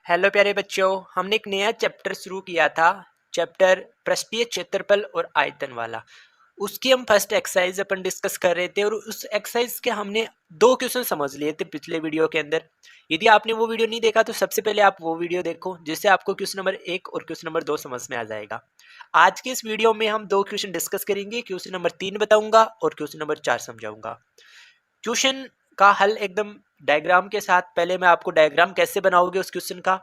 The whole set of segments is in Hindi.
हेलो प्यारे बच्चों, हमने एक नया चैप्टर शुरू किया था। चैप्टर पृष्ठीय क्षेत्रफल और आयतन वाला। उसकी हम फर्स्ट एक्सरसाइज अपन डिस्कस कर रहे थे और उस एक्सरसाइज के हमने दो क्वेश्चन समझ लिए थे पिछले वीडियो के अंदर। यदि आपने वो वीडियो नहीं देखा तो सबसे पहले आप वो वीडियो देखो, जिससे आपको क्वेश्चन नंबर 1 और क्वेश्चन नंबर 2 समझ में आ जाएगा। आज के इस वीडियो में हम दो क्वेश्चन डिस्कस करेंगे। क्वेश्चन नंबर 3 बताऊंगा और क्वेश्चन नंबर 4 समझाऊंगा। क्वेश्चन का हल एकदम डायग्राम के साथ। पहले मैं आपको डायग्राम कैसे बनाओगे उस क्वेश्चन का,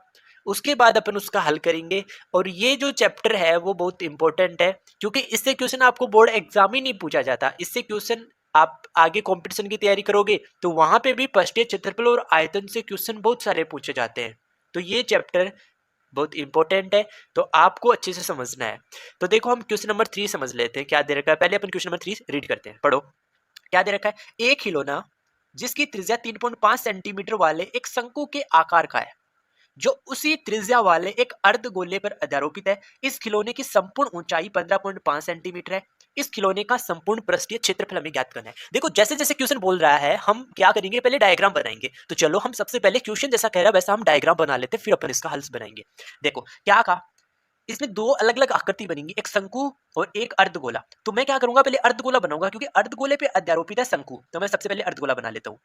उसके बाद अपन उसका हल करेंगे। और ये जो चैप्टर है वो बहुत इंपॉर्टेंट है, क्योंकि इससे क्वेश्चन आपको बोर्ड एग्जाम ही नहीं पूछा जाता। इससे क्वेश्चन आप आगे कंपटीशन की तैयारी करोगे तो वहां पे भी पृष्ठीय क्षेत्रफल और आयतन से क्वेश्चन बहुत सारे पूछे जाते हैं। तो ये चैप्टर बहुत इंपॉर्टेंट है, तो आपको अच्छे से समझना है। तो देखो, हम क्वेश्चन नंबर 3 समझ लेते हैं क्या दे रखा है। पहले अपन क्वेश्चन नंबर 3 रीड करते हैं, पढ़ो क्या दे रखा है। एक खिलौना जिसकी त्रिज्या 3.5 सेंटीमीटर वाले एक शंकु के आकार का है, जो उसी त्रिज्या वाले एक अर्धगोले पर अध्यारोपित है। इस खिलौने की संपूर्ण ऊंचाई 15.5 सेंटीमीटर है। इस खिलौने का संपूर्ण पृष्ठीय क्षेत्रफल हमें ज्ञात करना है। देखो, जैसे जैसे क्वेश्चन बोल रहा है हम क्या करेंगे, पहले डायग्राम बनाएंगे। तो चलो, हम सबसे पहले क्वेश्चन जैसा कह रहा है वैसा हम डायग्राम बना लेते हैं, फिर अपन इसका हल बनाएंगे। देखो क्या कहा, इसमें दो अलग अलग आकृति बनेंगी, एक शंकु और एक अर्धगोला। तो मैं क्या करूंगा, पहले अर्धगोला बनाऊंगा, क्योंकि अर्धगोले पे अध्यारोपित है शंकु। तो मैं सबसे पहले अर्धगोला बना लेता हूं।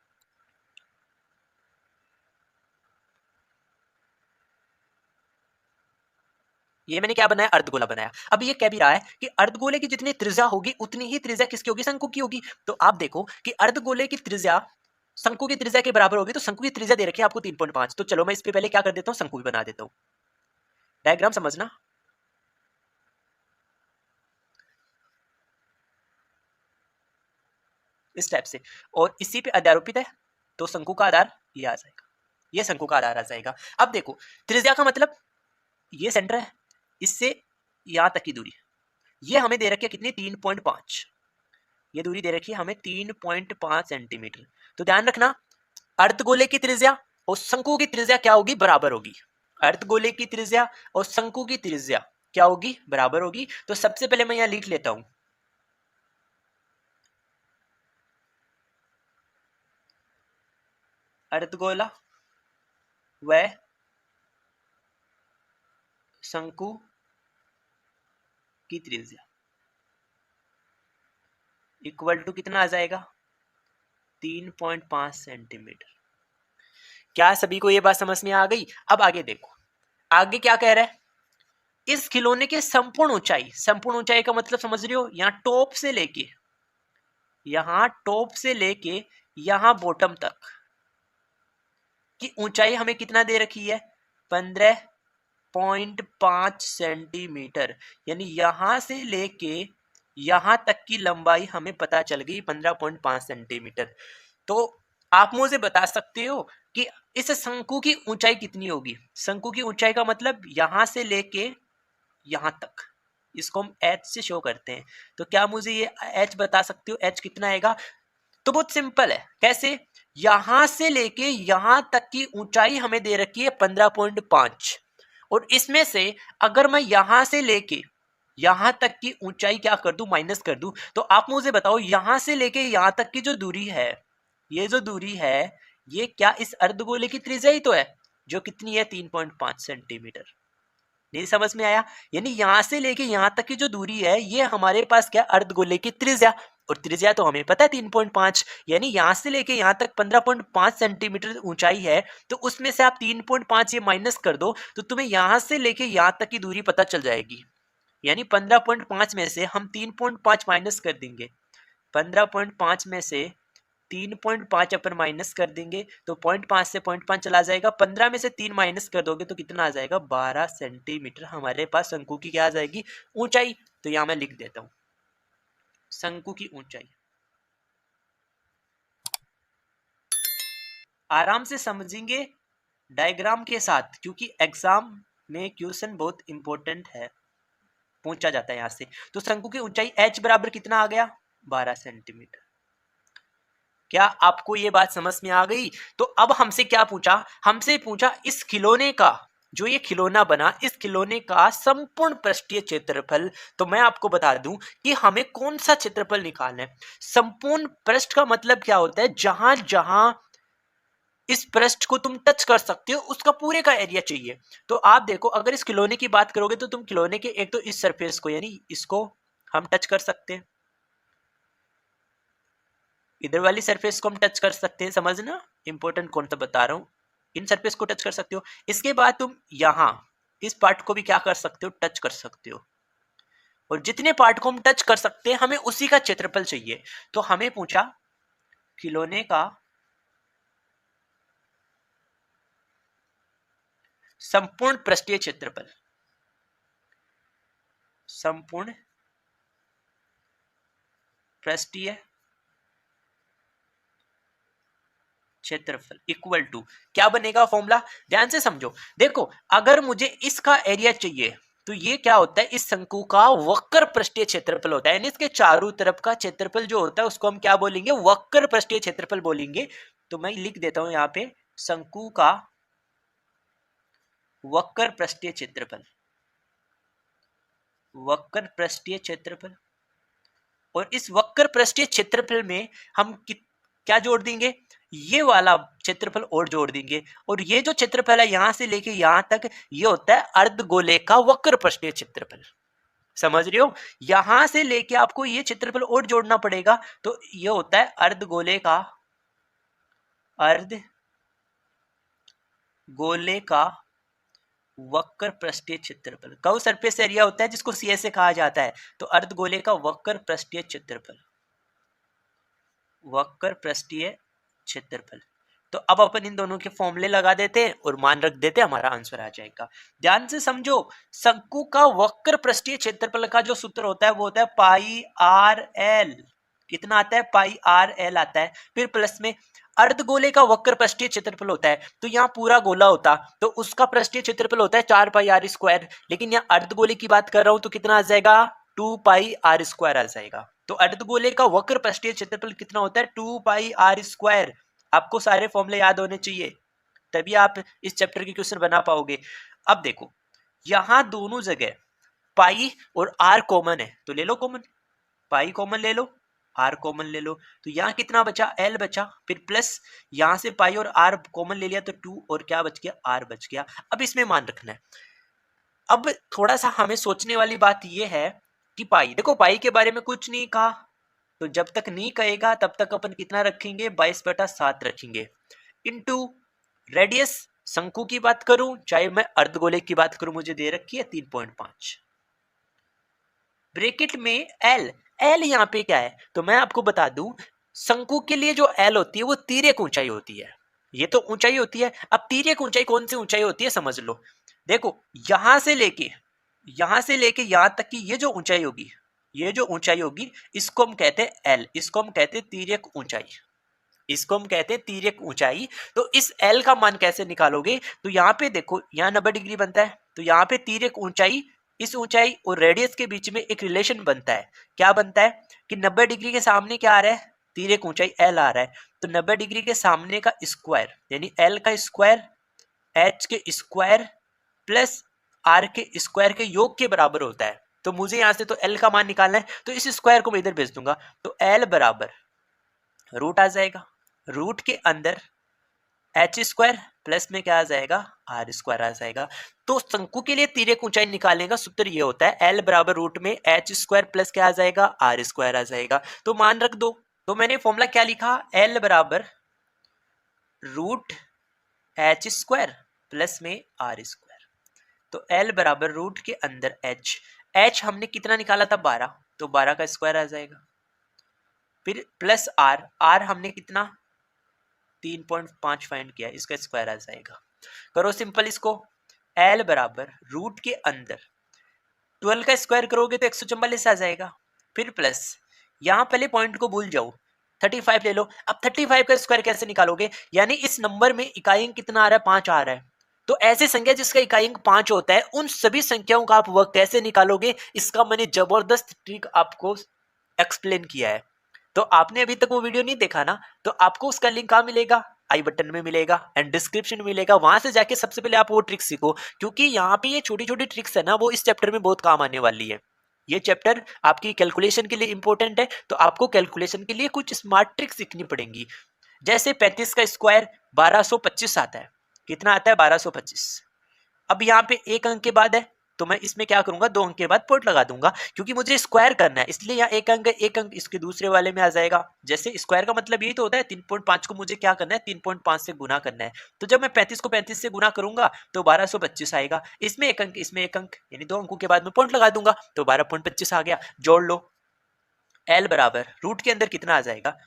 ये मैंने क्या बनाया, अर्धगोला बनाया। अब ये कह भी रहा है कि अर्धगोले की जितनी त्रिज्या होगी उतनी ही त्रिज्या किसकी होगी, शंकु की होगी। तो आप देखो कि अर्धगोले की त्रिज्या शंकु की त्रिज्या के बराबर होगी। तो शंकु की त्रिज्या दे रखी है आपको 3.5। तो चलो मैं इस पे पहले क्या कर देता हूँ, शंकु भी बना देता हूँ। डायग्राम समझना इस टाइप से, और इसी पे अध्यारोपित है तो शंकु का आधार ये आ जाएगा, ये शंकु का आधार आ जाएगा। अब देखो, त्रिज्या का मतलब ये सेंटर है, इससे यहां तक की दूरी, ये हमें दे रखी है कितनी, 3.5। ये दूरी दे रखी है हमें 3.5 सेंटीमीटर। तो ध्यान रखना, अर्धगोले की त्रिज्या और शंकु की त्रिज्या क्या होगी, बराबर होगी। अर्धगोले की त्रिज्या और शंकु की त्रिज्या क्या होगी, बराबर होगी। तो सबसे पहले मैं यहां लिख लेता हूं, अर्धगोला व शंकु की त्रिज्या इक्वल टू कितना आ जाएगा, 3.5 सेंटीमीटर। क्या सभी को यह बात समझ में आ गई। अब आगे देखो, आगे क्या कह रहा है, इस खिलौने के संपूर्ण ऊंचाई, संपूर्ण ऊंचाई का मतलब समझ रहे हो, यहां टॉप से लेके यहां बॉटम तक की ऊंचाई हमें कितना दे रखी है, 15.5 सेंटीमीटर। यानी यहां से लेके यहां तक की लंबाई हमें पता चल गई 15.5 सेंटीमीटर। तो आप मुझे बता सकते हो कि इस शंकु की ऊंचाई कितनी होगी। शंकु की ऊंचाई का मतलब यहां से लेके यहां तक, इसको हम एच से शो करते हैं। तो क्या मुझे ये एच बता सकते हो, एच कितना आएगा। तो बहुत सिंपल है, कैसे, यहां से लेके यहां तक की ऊंचाई हमें दे रखी है 15.5, और इसमें से अगर मैं यहां से लेके यहां तक की ऊंचाई क्या कर दूं, माइनस कर दूं, तो आप मुझे बताओ यहां से लेके यहां तक की जो दूरी है, ये जो दूरी है, ये क्या इस अर्धगोले की त्रिज्या ही तो है, जो कितनी है, 3.5 सेंटीमीटर। नहीं समझ में आया। यानी यहां से लेके यहां तक की जो दूरी है, ये हमारे पास क्या, अर्धगोले की त्रिज्या, और त्रिज्या तो हमें पता है 3.5। यानी यहां से लेके यहां तक 15.5 सेंटीमीटर ऊंचाई है। तो उसमें से आप 3.5 ये माइनस कर दो, तो तुम्हें यहां से लेके यहां तक की दूरी पता चल जाएगी। यानी 15.5 में से हम 3.5 माइनस कर देंगे, 15.5 में से 3.5 अपन माइनस कर देंगे तो 0.5 से 0.5 चला जाएगा। 15 में से 3 माइनस कर दोगे तो कितना आ जाएगा, 12 सेंटीमीटर हमारे पास शंकु की क्या आ जाएगी, ऊंचाई। तो यहां मैं लिख देता हूं, शंकु की ऊंचाई। आराम से समझेंगे डायग्राम के साथ, क्योंकि एग्जाम में क्वेश्चन बहुत इंपॉर्टेंट है, पूछा जाता है यहां से। तो शंकु की ऊंचाई h बराबर कितना आ गया, 12 सेंटीमीटर। क्या आपको ये बात समझ में आ गई। तो अब हमसे क्या पूछा, हमसे पूछा इस खिलौने का, जो ये खिलौना बना, इस खिलौने का संपूर्ण पृष्ठीय क्षेत्रफल। तो मैं आपको बता दूं कि हमें कौन सा क्षेत्रफल निकालना है। संपूर्ण पृष्ठ का मतलब क्या होता है, जहां जहां इस पृष्ठ को तुम टच कर सकते हो, उसका पूरे का एरिया चाहिए। तो आप देखो, अगर इस खिलौने की बात करोगे तो तुम खिलौने के एक तो इस सरफेस को यानी इसको हम टच कर सकते हैं, इधर वाली सरफेस को हम टच कर सकते हैं, समझना इंपॉर्टेंट कौन सा बता रहा हूं, इन सरफेस को टच कर सकते हो। इसके बाद तुम यहां इस पार्ट को भी क्या कर सकते हो, टच कर सकते हो। और जितने पार्ट को हम टच कर सकते हैं हमें उसी का क्षेत्रफल चाहिए। तो हमें पूछा खिलौने का संपूर्ण पृष्ठीय क्षेत्रफल, संपूर्ण पृष्ठीय क्षेत्रफल इक्वल टू क्या बनेगा फॉर्मूला, ध्यान से समझो। देखो अगर मुझे इसका एरिया चाहिए तो ये क्या होता है, इस शंकु का वक्र पृष्ठीय क्षेत्रफल होता है, यानी इसके चारों तरफ का क्षेत्रफल जो होता है उसको हम क्या बोलेंगे, वक्र पृष्ठीय क्षेत्रफल बोलेंगे। तो मैं लिख देता हूं यहां पे शंकु का वक्र पृष्ठीय क्षेत्रफल, वक्र पृष्ठीय क्षेत्रफल। और इस वक्र पृष्ठीय क्षेत्रफल में हम क्या जोड़ देंगे, ये वाला क्षेत्रफल और जोड़ देंगे। और ये जो क्षेत्रफल है यहां से लेके यहां तक, ये होता है अर्धगोले का वक्र पृष्ठीय क्षेत्रफल, समझ रहे हो। यहां से लेके आपको ये क्षेत्रफल और जोड़ना पड़ेगा, तो ये होता है अर्धगोले का, अर्धगोले का वक्र पृष्ठीय क्षेत्रफल। कर्व सरफेस एरिया होता है जिसको सी से कहा जाता है। तो अर्धगोले का वक्र पृष्ठीय क्षेत्रफल, वक्र पृष्ठीय क्षेत्रफल। तो अब अपन इन दोनों के फॉर्मूले लगा देते हैं और मान रख देते हैं, हमारा आंसर आ जाएगा। ध्यान से समझो, शंकु का वक्र पृष्ठीय क्षेत्रफल का जो सूत्र होता है वो होता है पाई आर एल। कितना आता है, पाई आर एल आता है। फिर प्लस में अर्धगोले का वक्र पृष्ठीय क्षेत्रफल होता है, तो यहाँ पूरा गोला होता तो उसका पृष्ठीय क्षेत्रफल होता है 4 पाई आर स्क्वायर, लेकिन यहाँ अर्धगोले की बात कर रहा हूं तो कितना आ जाएगा, 2 पाई आर स्क्वायर आ जाएगा। तो अर्धगोले का वक्र पृष्ठीय क्षेत्रफल कितना होता है, 2 पाई आर स्क्वायर। आपको सारे फॉर्मूले याद होने चाहिए, तभी आप इस चैप्टर के क्वेश्चन बना पाओगे। अब देखो यहां दोनों जगह पाई और आर कॉमन है, तो ले लो कॉमन, पाई कॉमन ले लो, आर कॉमन ले लो। तो यहाँ कितना बचा, एल बचा। फिर प्लस यहां से पाई और आर कॉमन ले लिया तो 2 और क्या बच गया, आर बच गया। अब इसमें मान रखना है। अब थोड़ा सा हमें सोचने वाली बात यह है कि पाई, देखो पाई के बारे में कुछ नहीं कहा, तो जब तक नहीं कहेगा तब तक अपन कितना रखेंगे, 22/7 रखेंगे। इनटू रेडियस, शंकु की बात करूं चाहे मैं अर्धगोले की बात करूं, मुझे दे रखी है 3.5, ब्रैकेट में एल। एल यहाँ पे क्या है, तो मैं आपको बता दूं, शंकु के लिए जो एल होती है वो तिर्यक ऊंचाई होती है। ये तो ऊंचाई होती है। अब तिर्यक ऊंचाई कौन सी ऊंचाई होती है समझ लो। देखो यहां से लेके यहां तक की ये जो ऊंचाई होगी, ये जो ऊंचाई होगी इसको हम कहते हैं एल, इसको हम कहते हैं तिर्यक ऊंचाई, इसको हम कहते हैं तिर्यक ऊंचाई। तो इस एल का मान कैसे निकालोगे, तो यहाँ पे देखो यहाँ 90 डिग्री बनता है, तो यहाँ पे तिर्यक ऊंचाई, इस ऊंचाई और रेडियस के बीच में एक रिलेशन बनता है। क्या बनता है कि 90 डिग्री के सामने क्या आ रहा है, तिर्यक ऊंचाई एल आ रहा है, तो 90 डिग्री के सामने का स्क्वायर यानी एल का स्क्वायर एच के स्क्वायर प्लस आर के स्क्वायर के योग के बराबर होता है। तो मुझे यहां से तो एल का मान निकालना है, तो इस स्क्वायर को मैं इधर भेज दूंगा, तो एल बराबर रूट आ जाएगा, रूट के अंदर एच स्क्वायर प्लस में क्या आ जाएगा, आर स्क्वायर आ जाएगा। तो शंकु के लिए तिर्यक ऊंचाई निकालने का सूत्र ये होता है एल बराबर रूट में एच स्क्वायर प्लस क्या आ जाएगा, आर स्क्वायर आ जाएगा। तो मान रख दो, तो मैंने फॉर्मूला क्या लिखा, एल बराबर रूट एच स्क्वायर प्लस में आर स्क्वायर। तो एल बराबर रूट के अंदर एच, एच हमने कितना निकाला था 12, तो 12 का स्क्वायर आ जाएगा। फिर प्लस आर, आर हमने कितना 3.5 फाइंड किया, इसका स्क्वायर आ जाएगा। करो सिंपल इसको, एल बराबर रूट के अंदर 12 का स्क्वायर करोगे तो 144 आ जाएगा। फिर प्लस यहां पहले पॉइंट को भूल जाओ, 35 ले लो। अब 35 का स्क्वायर कैसे निकालोगे, यानी इस नंबर में इकाई अंक कितना आ रहा है, 5 आ रहा है। तो ऐसे संख्या जिसका इकाई अंक 5 होता है उन सभी संख्याओं का आप वर्ग कैसे निकालोगे, इसका मैंने जबरदस्त ट्रिक आपको एक्सप्लेन किया है। तो आपने अभी तक वो वीडियो नहीं देखा ना, तो आपको उसका लिंक कहाँ मिलेगा, आई बटन में मिलेगा एंड डिस्क्रिप्शन में मिलेगा, वहां से जाके सबसे पहले आप वो ट्रिक सीखो, क्योंकि यहाँ पे ये छोटी छोटी ट्रिक्स है ना वो इस चैप्टर में बहुत काम आने वाली है। ये चैप्टर आपकी कैलकुलेशन के लिए इंपॉर्टेंट है, तो आपको कैलकुलेशन के लिए कुछ स्मार्ट ट्रिक्स सीखनी पड़ेंगी। जैसे 35 का स्क्वायर 1225 आता है, कितना आता है 1225। अब यहाँ पे एक अंक के बाद है तो मैं इसमें क्या करूंगा, 2 अंक के बाद पॉइंट लगा दूंगा, क्योंकि मुझे स्क्वायर करना है इसलिए यहाँ एक अंक है, एक अंक इसके दूसरे वाले में आ जाएगा। जैसे स्क्वायर का मतलब यही तो होता है 3.5 को मुझे क्या करना है 3.5 से गुना करना है, तो जब मैं 35 को 35 से गुना करूंगा तो 1225 आएगा। इसमें एक अंक इसमें एक अंक, यानी 2 अंकों के बाद में पॉइंट लगा दूंगा तो 12.25 आ गया। जोड़ लो, एल बराबर रूट के अंदर कितना आ जाएगा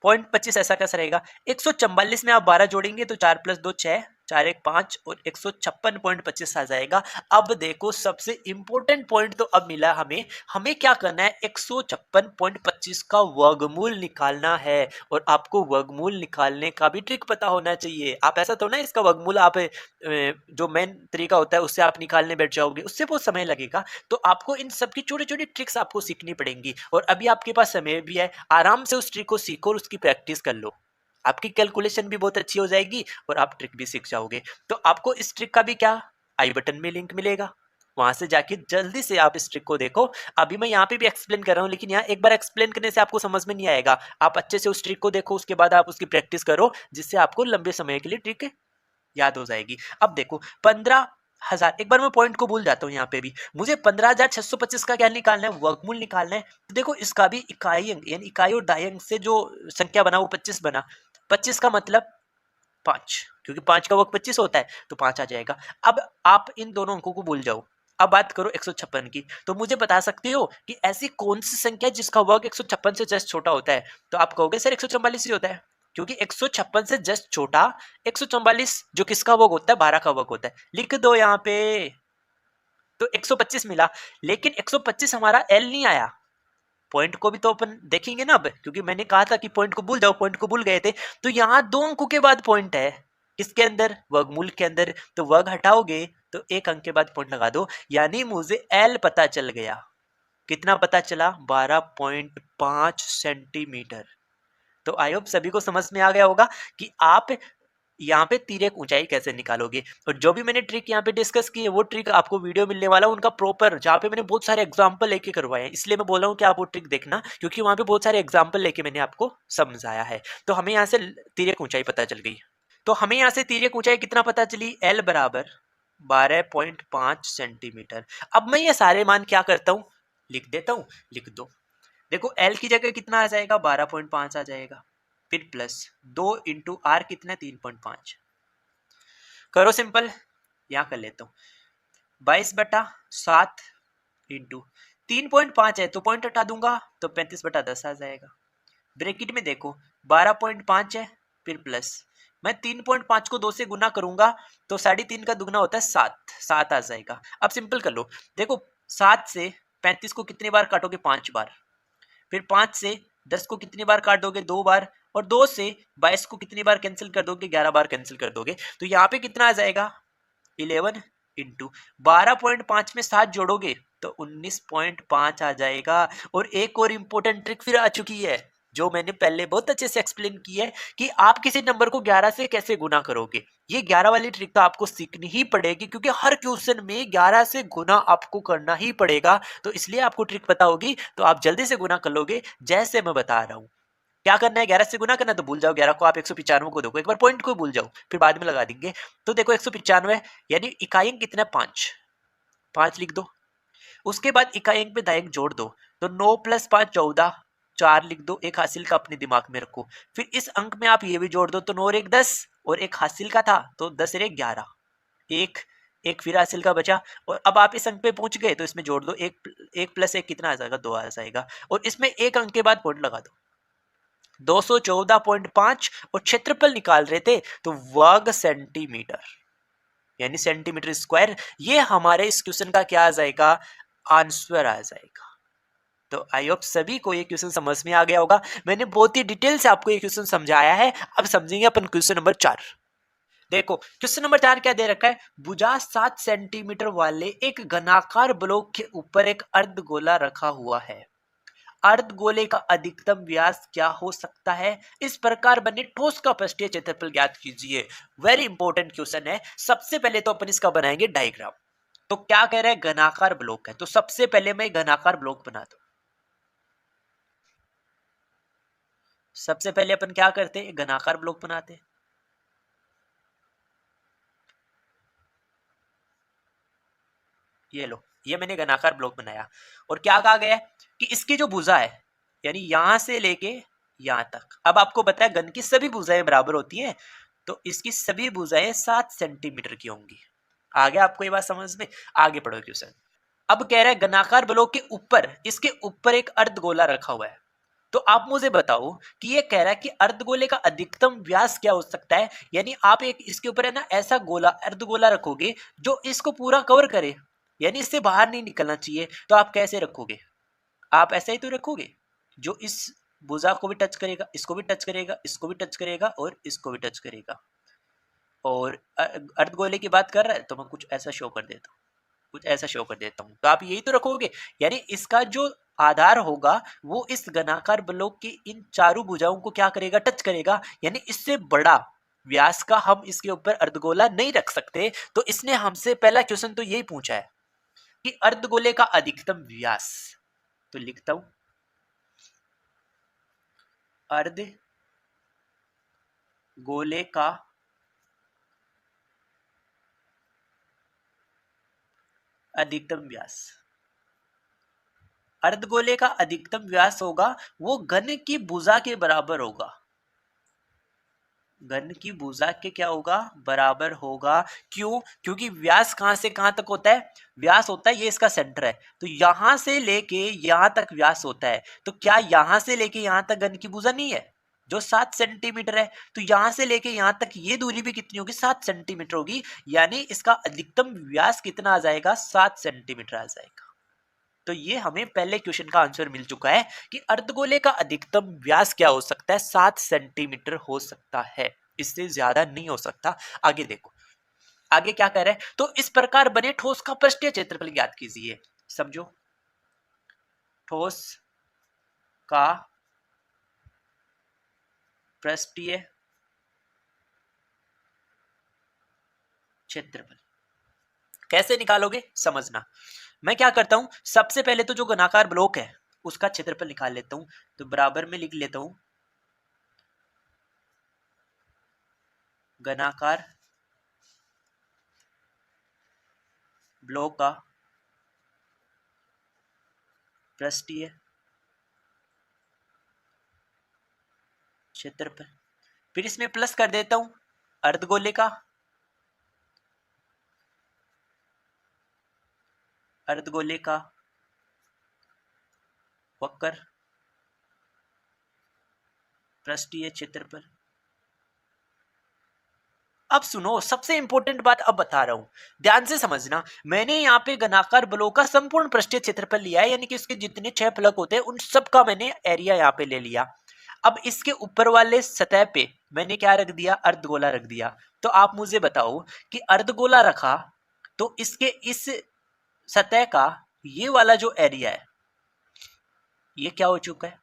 0.25, ऐसा कैसा रहेगा 144 में आप 12 जोड़ेंगे तो 4 + 2 6, 4 1 5 और 156.25 आ जाएगा। अब देखो सबसे इंपॉर्टेंट पॉइंट तो अब मिला हमें, हमें क्या करना है 156.25 का वर्गमूल निकालना है। और आपको वर्गमूल निकालने का भी ट्रिक पता होना चाहिए। आप ऐसा तो ना इसका वर्गमूल आप जो मेन तरीका होता है उससे आप निकालने बैठ जाओगे, उससे बहुत समय लगेगा। तो आपको इन सब की छोटी छोटी ट्रिक्स आपको सीखनी पड़ेंगी और अभी आपके पास समय भी है, आराम से उस ट्रिक को सीखो और उसकी प्रैक्टिस कर लो। आपकी कैलकुलेशन भी बहुत अच्छी हो जाएगी और आप ट्रिक भी सीख जाओगे। तो आपको इस ट्रिक का भी क्या आई बटन में लिंक मिलेगा, वहां से जाके जल्दी से आप इस ट्रिक को देखो। अभी मैं यहाँ पे भी एक्सप्लेन कर रहा हूँ लेकिन यहाँ एक बार एक्सप्लेन करने से आपको समझ में नहीं आएगा, आप अच्छे से उस ट्रिक को देखो, उसके बाद आप उसकी प्रैक्टिस करो जिससे आपको लंबे समय के लिए ट्रिक याद हो जाएगी। अब देखो 15,000, एक बार मैं पॉइंट को भूल जाता हूँ, यहाँ पे भी मुझे 15,625 का क्या निकालना है वर्गमूल निकालना है। तो देखो इसका भी इकाई अंक यानी इकाई और दाई अंक से जो संख्या बना वो 25 बना, 25 का मतलब 5, क्योंकि 5 का वर्ग 25 होता है तो 5 आ जाएगा। अब आप इन दोनों अंकों को भूल जाओ, अब बात करो 156 की। तो मुझे बता सकते हो कि ऐसी कौन सी संख्या है जिसका वर्ग 156 से जस्ट छोटा होता है। तो आप कहोगे सर 144 ही होता है, क्योंकि 156 से जस्ट छोटा 144 जो किसका वर्ग होता है 12 का वर्ग होता है। लिख दो यहाँ पे, तो 125 मिला, लेकिन 125 हमारा एल नहीं आया। पॉइंट को भी तो अपन देखेंगे ना अब, क्योंकि मैंने कहा था कि पॉइंट को भूल जाओ, पॉइंट को भूल गए थे। तो यहाँ 2 अंकों के बाद पॉइंट है, किसके अंदर वर्गमूल के अंदर। तो वर्ग हटाओगे तो 1 अंक के बाद पॉइंट लगा दो, यानी मुझे एल पता चल गया। कितना पता चला 12.5 सेंटीमीटर। तो आई होप सभी को समझ में आ गया होगा कि आप यहाँ पे तिर्यक ऊंचाई कैसे निकालोगे। और जो भी मैंने ट्रिक यहाँ पे डिस्कस की है वो ट्रिक आपको वीडियो मिलने वाला है उनका प्रॉपर, जहाँ पे मैंने बहुत सारे एग्जांपल लेके करवाए हैं, इसलिए मैं बोल रहा हूँ कि आप वो ट्रिक देखना, क्योंकि वहाँ पे बहुत सारे एग्जांपल लेके मैंने आपको समझाया है। तो हमें यहाँ से तिर्यक ऊंचाई पता चल गई। तो हमें यहाँ से तिर्यक ऊंचाई कितना पता चली, एल बराबर 12.5 सेंटीमीटर। अब मैं ये सारे मान क्या करता हूँ लिख देता हूँ, लिख दो। देखो एल की जगह कितना आ जाएगा 12.5 आ जाएगा, फिर प्लस 2 इंटू आर कितना 3.5। करो सिंपल, यहाँ कर लेता हूँ 22/7 इंटू 3.5 है तो पॉइंट हटा दूंगा तो 35/10 आ जाएगा। ब्रैकेट में देखो 12.5 है फिर प्लस, मैं 3.5 को 2 से गुना करूंगा तो 3.5 का दुगना होता है 7, 7 आ जाएगा। अब सिंपल कर लो, देखो 7 से 35 को कितनी बार काटोगे 5 बार, फिर 5 से 10 को कितनी बार काट दोगे 2 बार, और 2 से 22 को कितनी बार कैंसिल कर दोगे 11 बार कैंसिल कर दोगे। तो यहाँ पे कितना आ जाएगा 11 इंटू 12.5 में 7 जोड़ोगे तो 19.5 आ जाएगा। और एक और इम्पोर्टेंट ट्रिक फिर आ चुकी है जो मैंने पहले बहुत अच्छे से एक्सप्लेन की है कि आप किसी नंबर को 11 से कैसे गुना करोगे। ये 11 वाली ट्रिक तो आपको सीखनी ही पड़ेगी, क्योंकि हर क्वेश्चन में 11 से गुना आपको करना ही पड़ेगा। तो इसलिए आपको ट्रिक पता होगी तो आप जल्दी से गुना कर लोगे जैसे मैं बता रहा हूँ। क्या करना है 11 से गुना करना, तो भूल जाओ 11 को, आप 195 को देखो, एक बार पॉइंट को भूल जाओ फिर बाद में लगा देंगे। तो देखो 195 यानी इकाई अंक कितना 5, 5 लिख दो। उसके बाद इकाई अंक पे दाई अंक जोड़ दो, तो 9 + 5 14, 4 लिख दो। एक हासिल का अपने दिमाग में रखो, फिर इस अंक में आप ये भी जोड़ दो तो 9 और 1 10, और एक हासिल का था तो 10 और 1 11, एक एक फिर हासिल का बचा। और अब आप इस अंक पे पहुंच गए तो इसमें जोड़ दो, एक प्लस एक कितना आ जाएगा 2 आ जाएगा। और इसमें एक अंक के बाद पॉइंट लगा दो 214.5, और क्षेत्रफल निकाल रहे थे तो वर्ग सेंटीमीटर यानी सेंटीमीटर स्क्वायर। ये हमारे इस क्वेश्चन का क्या आ जाएगा आंसर आ जाएगा। तो आई होप सभी को ये क्वेश्चन समझ में आ गया होगा। मैंने बहुत ही डिटेल से आपको ये क्वेश्चन समझाया है। अब समझेंगे अपन क्वेश्चन नंबर 4। देखो क्वेश्चन नंबर 4 क्या दे रखा है, भुजा 7 सेंटीमीटर वाले एक घनाकार ब्लॉक के ऊपर एक अर्धगोला रखा हुआ है। अर्धगोले का अधिकतम व्यास क्या हो सकता है, इस प्रकार बने ठोस का पृष्ठीय क्षेत्रफल ज्ञात कीजिए। वेरी इंपॉर्टेंट क्वेश्चन है। सबसे पहले तो अपन इसका बनाएंगे डायग्राम। तो क्या कह रहा है घनाकार ब्लॉक है, तो सबसे पहले मैं घनाकार ब्लॉक बना दूं। सबसे पहले अपन क्या करते हैं, घनाकार ब्लॉक बनाते हैं। ये लो, ये मैंने घनाकार ब्लॉक बनाया और क्या कहा गया है कि इसकी जो भुजा है यानी यहां से लेके यहां तक, अब आपको पता है घन की सभी भुजाएं बराबर होती हैं, तो इसकी सभी भुजाएं 7 सेंटीमीटर की होंगी। आगे आपको ये बात समझ में, आगे पढ़ो क्वेश्चन। अब कह रहा है घनाकार ब्लॉक के ऊपर, इसके ऊपर एक अर्धगोला रखा हुआ है, तो आप मुझे बताओ कि ये कह रहा है कि अर्धगोले का अधिकतम व्यास क्या हो सकता है, यानी आप एक इसके ऊपर है ना ऐसा गोला अर्धगोला रखोगे जो इसको पूरा कवर करे, यानी इससे बाहर नहीं निकलना चाहिए, तो आप कैसे रखोगे, आप ऐसा ही तो रखोगे जो इस भुजा को भी टच करेगा, इसको भी टच करेगा, इसको भी टच करेगा और इसको भी टच करेगा। और अर्धगोले की बात कर रहा है तो मैं कुछ ऐसा शो कर देता हूँ, कुछ ऐसा शो कर देता हूँ, तो आप यही तो रखोगे, यानी इसका जो आधार होगा वो इस घनाकार ब्लॉक की इन चारों भुजाओं को क्या करेगा, टच करेगा, यानी इससे बड़ा व्यास का हम इसके ऊपर अर्धगोला नहीं रख सकते। तो इसने हमसे पहला क्वेश्चन तो यही पूछा है कि अर्धगोले का अधिकतम व्यास, तो लिखता हूं अर्धगोले का अधिकतम व्यास, अर्धगोले का अधिकतम व्यास होगा वो घन की भुजा के बराबर होगा, घन की भुजा के क्या होगा, बराबर होगा। क्यों, क्योंकि व्यास कहां से कहां तक होता है, व्यास होता है ये इसका सेंटर है, तो यहां से लेके यहां तक व्यास होता है, तो क्या यहां से लेके यहां तक घन की भुजा नहीं है जो 7 सेंटीमीटर है, तो यहां से लेके यहां तक ये दूरी भी कितनी होगी, 7 सेंटीमीटर होगी, यानी इसका अधिकतम व्यास कितना आ जाएगा, 7 सेंटीमीटर आ जाएगा। तो ये हमें पहले क्वेश्चन का आंसर मिल चुका है कि अर्धगोले का अधिकतम व्यास क्या हो सकता है, 7 सेंटीमीटर हो सकता है, इससे ज्यादा नहीं हो सकता। आगे देखो, आगे क्या कह रहा है, तो इस प्रकार बने ठोस का पृष्ठीय क्षेत्रफल ज्ञात कीजिए। समझो, ठोस का पृष्ठीय क्षेत्रफल कैसे निकालोगे समझना। मैं क्या करता हूं, सबसे पहले तो जो घनाकार ब्लॉक है उसका क्षेत्रफल निकाल लेता हूं, तो बराबर में लिख लेता हूं घनाकार ब्लॉक का पृष्ठीय क्षेत्रफल, फिर इसमें प्लस कर देता हूं अर्धगोले का, अर्धगोले का वक्र पृष्ठीय क्षेत्रफल। अब सुनो, सबसे इंपॉर्टेंट बात अब बता रहा हूं, ध्यान से समझना। मैंने यहाँ पे घनाकार ब्लॉक का संपूर्ण पृष्ठीय क्षेत्रफल लिया है, यानी कि इसके जितने 6 फलक होते हैं उन सब का मैंने एरिया यहाँ पे ले लिया। अब इसके ऊपर वाले सतह पे मैंने क्या रख दिया, अर्धगोला रख दिया। तो आप मुझे बताओ कि अर्धगोला रखा तो इसके इस सतह का ये वाला जो एरिया है ये क्या हो चुका है,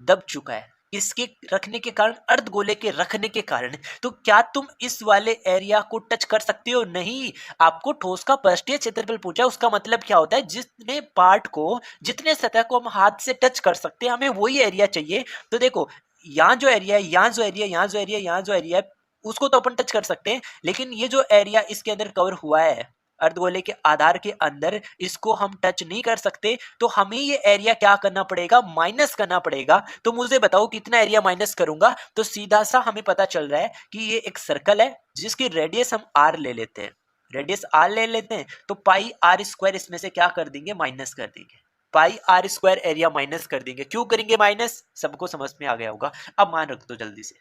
दब चुका है, इसके रखने के कारण, अर्धगोले के रखने के कारण। तो क्या तुम इस वाले एरिया को टच कर सकते हो, नहीं। आपको ठोस का पृष्ठीय क्षेत्रफल पूछा, उसका मतलब क्या होता है, जितने पार्ट को, जितने सतह को हम हाथ से टच कर सकते हैं हमें वही एरिया चाहिए। तो देखो, यहाँ जो एरिया है, यहाँ जो एरिया, यहाँ जो एरिया, यहाँ जो एरिया है, उसको तो अपन टच कर सकते हैं, लेकिन ये जो एरिया इसके अंदर कवर हुआ है अर्धगोले के आधार के अंदर, इसको हम टच नहीं कर सकते। तो हमें ये एरिया क्या करना पड़ेगा, माइनस करना पड़ेगा। तो मुझे बताओ कितना एरिया माइनस करूंगा, तो सीधा सा हमें पता चल रहा है कि ये एक सर्कल है जिसकी रेडियस हम आर ले लेते हैं, रेडियस आर ले लेते हैं, तो पाई आर स्क्वायर इसमें से क्या कर देंगे, माइनस कर देंगे, पाई आर स्क्वायर एरिया माइनस कर देंगे। क्यों करेंगे माइनस, सबको समझ में आ गया होगा। अब मान रख दो जल्दी से,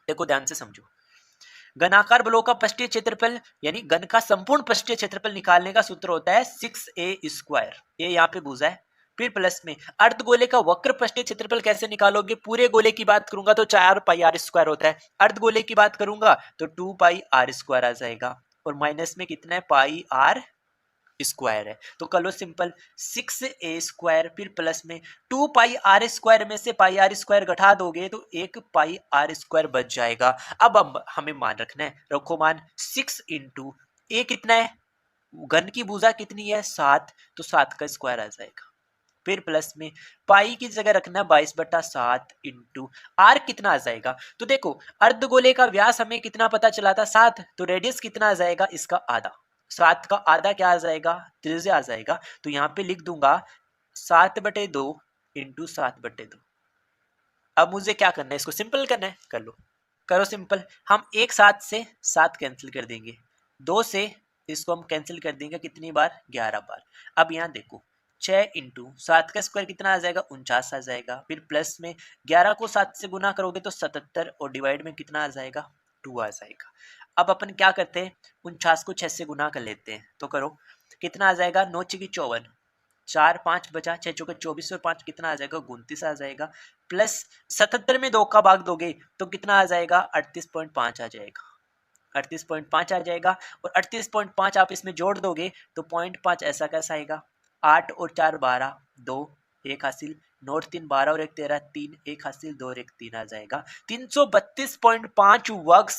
देखो ध्यान से समझो। घनाकार ब्लॉक का पृष्ठीय क्षेत्रफल यानी घन का संपूर्ण पृष्ठीय क्षेत्रफल निकालने का सूत्र होता है 6a², ये यहाँ पे भुजा है। फिर प्लस में अर्धगोले का वक्र पृष्ठीय क्षेत्रफल कैसे निकालोगे, पूरे गोले की बात करूंगा तो 4πr² होता है, अर्धगोले की बात करूंगा तो 2πr² आ जाएगा, और माइनस में कितना है, πr स्क्वायर है। तो कर लो सिंपल, 6a² फिर प्लस में 2πr² में से πr² घटा दोगे तो 1πr² बच जाएगा। अब हमें मान रखना है, रखो मान 6 इंटू ए कितना है, घन की भुजा कितनी है 7, तो 7 का स्क्वायर आ जाएगा। फिर प्लस में पाई की जगह रखना 22/7 इंटू आर कितना आ जाएगा। तो देखो अर्धगोले का व्यास हमें कितना पता चला था 7, तो रेडियस कितना आ जाएगा इसका आधा, 7 का आधा क्या आ जाएगा त्रिज्या आ जाएगा। तो यहाँ पे लिख दूंगा 7/2 इंटू 7/2। अब मुझे क्या करना है, इसको सिंपल करना है, कर लो, करो सिंपल। हम एक साथ से 7 कैंसिल कर देंगे, 2 से इसको हम कैंसिल कर देंगे कितनी बार 11 बार। अब यहाँ देखो 6 इंटू 7 का स्क्वायर कितना आ जाएगा 49 आ जाएगा, फिर प्लस में 11 को 7 से गुना करोगे तो 77 और डिवाइड में कितना आ जाएगा 2 आ जाएगा। अब अपन क्या करते हैं 49 को 6 से गुना कर लेते हैं, तो करो कितना आ जाएगा 9 चौकी 54, 4 5 बचा, 6 चौके 24 और 5 कितना आ जाएगा 29 आ जाएगा, प्लस 77 में 2 का भाग दोगे तो कितना आ जाएगा 38.5 आ जाएगा, 38.5 आ जाएगा। और 38.5 आप इसमें जोड़ दोगे तो 0.5 ऐसा कैसा आएगा, 8 और 4 12, 2 1 हासिल, 9 और 3 12 और 1 13, 3 1 हासिल, 2 और 1 3 आ जाएगा 332.5 वर्ग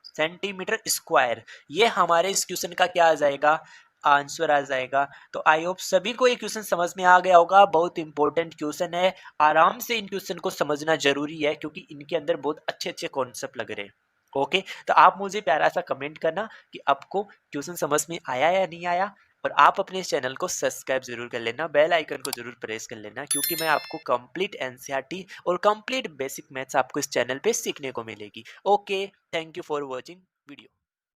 सेंटीमीटर स्क्वायर। ये हमारे इस क्वेश्चन का क्या आ जाएगा आंसर आ जाएगा। तो आई होप सभी को ये क्वेश्चन समझ में आ गया होगा, बहुत इंपॉर्टेंट क्वेश्चन है, आराम से इन क्वेश्चन को समझना जरूरी है क्योंकि इनके अंदर बहुत अच्छे अच्छे कॉन्सेप्ट लग रहे हैं। ओके, तो आप मुझे प्यारा सा कमेंट करना कि आपको क्वेश्चन समझ में आया या नहीं आया, और आप अपने इस चैनल को सब्सक्राइब जरूर कर लेना, बेल आइकन को जरूर प्रेस कर लेना, क्योंकि मैं आपको कंप्लीट एनसीईआरटी और कंप्लीट बेसिक मैथ्स आपको इस चैनल पे सीखने को मिलेगी। Okay, thank you for watching video.